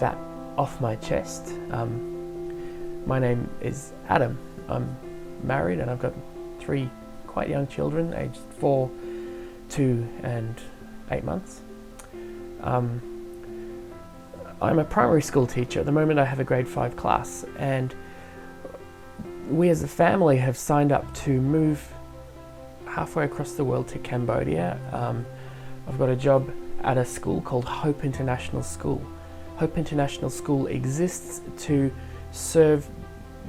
that off my chest. My name is Adam. I'm married and I've got 3 quite young children, aged 4, 2 and 8 months. I'm a primary school teacher. At the moment I have a grade 5 class, and we as a family have signed up to move halfway across the world to Cambodia. I've got a job at a school called Hope International School. Hope International School exists to serve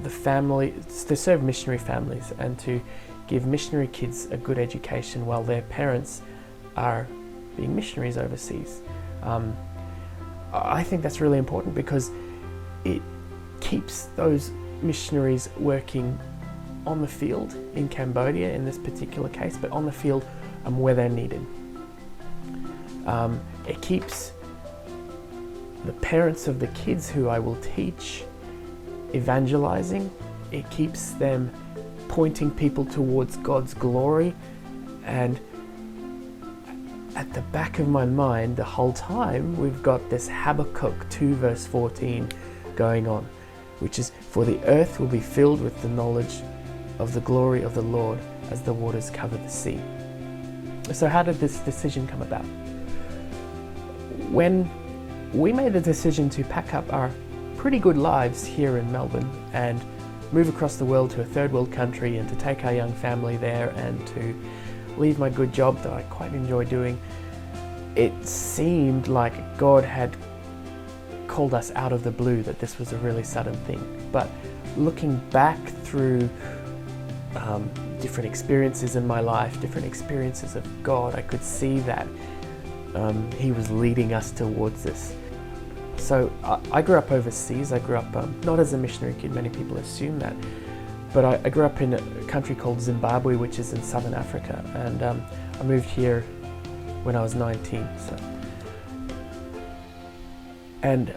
missionary families and to give missionary kids a good education while their parents are being missionaries overseas. I think that's really important because it keeps those missionaries working on the field in Cambodia in this particular case, but on the field where they're needed. It keeps the parents of the kids who I will teach evangelizing. It keeps them pointing people towards God's glory, and at the back of my mind the whole time we've got this Habakkuk 2 verse 14 going on, which is, for the earth will be filled with the knowledge of the glory of the Lord as the waters cover the sea. So how did this decision come about? When we made the decision to pack up our pretty good lives here in Melbourne and move across the world to a third world country and to take our young family there and to leave my good job that I quite enjoy doing, it seemed like God had called us out of the blue, that this was a really sudden thing. But looking back through different experiences in my life, different experiences of God, I could see that He was leading us towards this. So I grew up overseas. I grew up not as a missionary kid, many people assume that, but I grew up in a country called Zimbabwe, which is in southern Africa, and I moved here when I was 19. And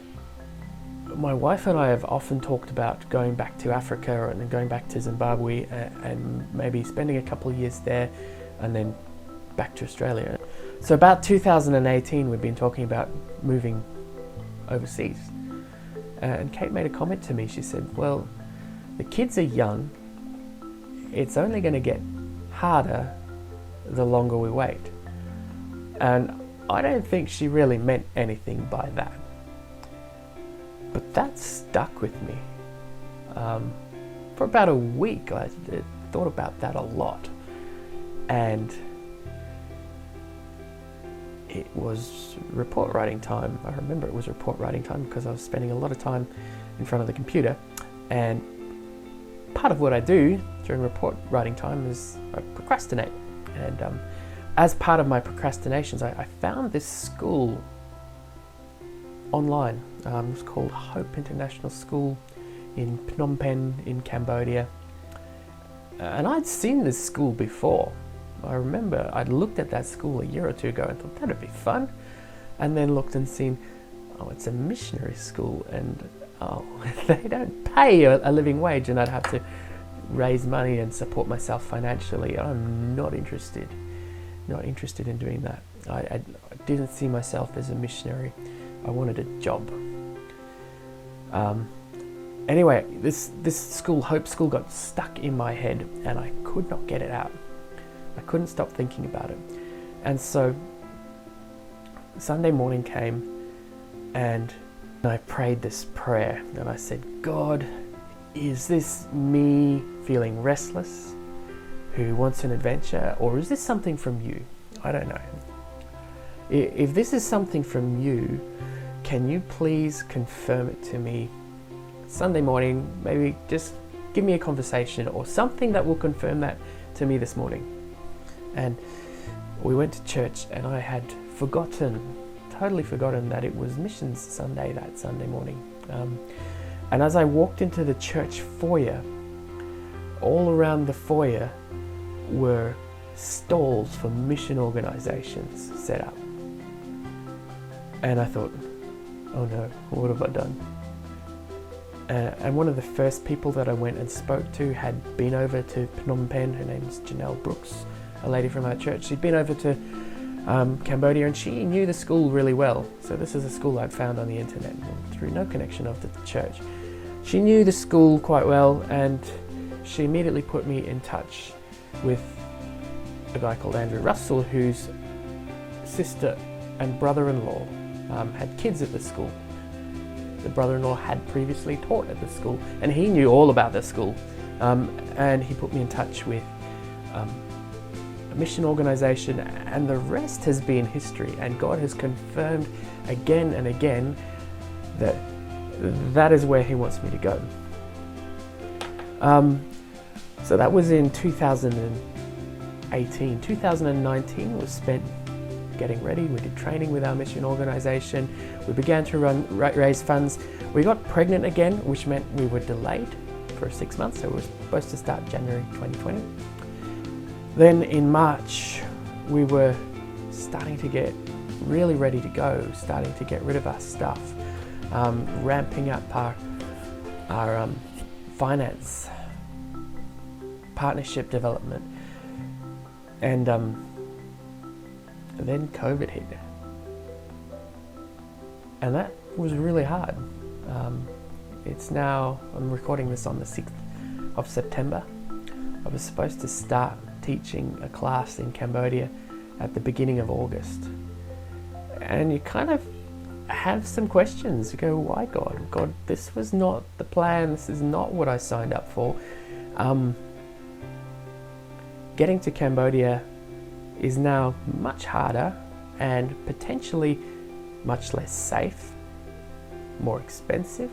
my wife and I have often talked about going back to Africa and going back to Zimbabwe and maybe spending a couple of years there and then back to Australia. So about 2018 we've been talking about moving overseas, and Kate made a comment to me. She said, well, the kids are young, it's only going to get harder the longer we wait. And I don't think she really meant anything by that, but that stuck with me. For about a week I thought about that a lot, and it was report writing time. I remember it was report writing time because I was spending a lot of time in front of the computer, and part of what I do during report writing time is I procrastinate. And as part of my procrastinations, I found this school online. It was called Hope International School in Phnom Penh in Cambodia. And I'd seen this school before. I remember I'd looked at that school a year or 2 ago and thought that'd be fun, and then looked and seen, oh, it's a missionary school, and oh, they don't pay a living wage, and I'd have to raise money and support myself financially. I'm not interested in doing that. I didn't see myself as a missionary. I wanted a job. Anyway, this school, Hope School, got stuck in my head and I could not get it out. I couldn't stop thinking about it. And so Sunday morning came and I prayed this prayer and I said, God, is this me feeling restless, who wants an adventure, or is this something from you? I don't know. If this is something from you, can you please confirm it to me Sunday morning? Maybe just give me a conversation or something that will confirm that to me this morning. And we went to church, and I had totally forgotten that it was Missions Sunday that Sunday morning. And as I walked into the church foyer, all around the foyer were stalls for mission organizations set up. And I thought, oh no, what have I done? And one of the first people that I went and spoke to had been over to Phnom Penh. Her name is Janelle Brooks, a lady from our church. She'd been over to Cambodia, and she knew the school really well. So this is a school I'd found on the internet through no connection of the church. She knew the school quite well, and she immediately put me in touch with a guy called Andrew Russell, whose sister and brother-in-law had kids at the school. The brother-in-law had previously taught at the school, and he knew all about the school. And he put me in touch with a mission organization, and the rest has been history. And God has confirmed again and again that that is where He wants me to go. So that was in 2018. 2019 was spent getting ready. We did training with our mission organization. We began to raise funds. We got pregnant again, which meant we were delayed for 6 months. So we were supposed to start January 2020. Then in March, we were starting to get really ready to go, starting to get rid of our stuff, ramping up our finance, partnership development, and then COVID hit, and that was really hard. It's now, I'm recording this on the 6th of September. I was supposed to start teaching a class in Cambodia at the beginning of August, and you kind of have some questions. You go, why God? God, this was not the plan. This is not what I signed up for. Getting to Cambodia is now much harder and potentially much less safe, more expensive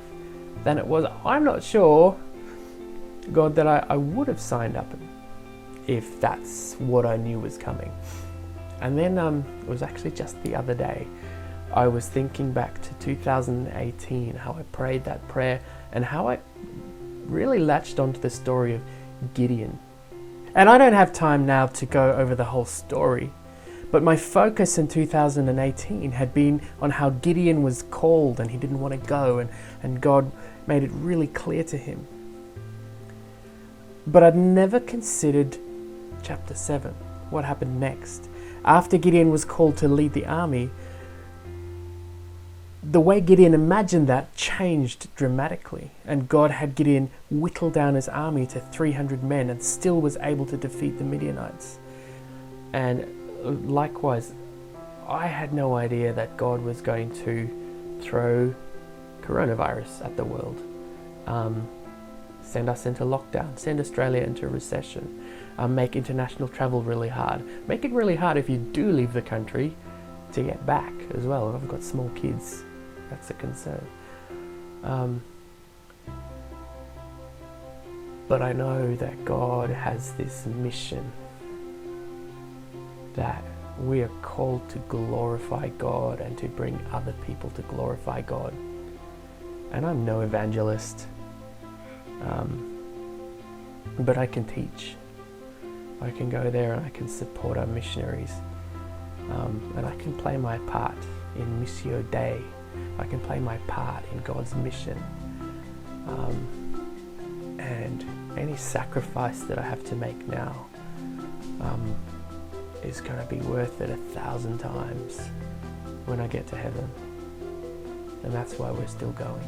than it was. I'm not sure, God, that I would have signed up if that's what I knew was coming. And then it was actually just the other day, I was thinking back to 2018, how I prayed that prayer and how I really latched onto the story of Gideon. And I don't have time now to go over the whole story, but my focus in 2018 had been on how Gideon was called and he didn't want to go, and God made it really clear to him. But I'd never considered chapter 7, what happened next. After Gideon was called to lead the army, the way Gideon imagined that changed dramatically, and God had Gideon whittle down his army to 300 men and still was able to defeat the Midianites. And likewise, I had no idea that God was going to throw coronavirus at the world, send us into lockdown, send Australia into recession, make international travel really hard, make it really hard if you do leave the country to get back as well. I've got small kids. That's a concern. But I know that God has this mission, that we are called to glorify God and to bring other people to glorify God. And I'm no evangelist, but I can teach. I can go there and I can support our missionaries, and I can play my part in Missio Dei. I can play my part in God's mission, and any sacrifice that I have to make now is going to be worth it 1,000 times when I get to heaven, and that's why we're still going.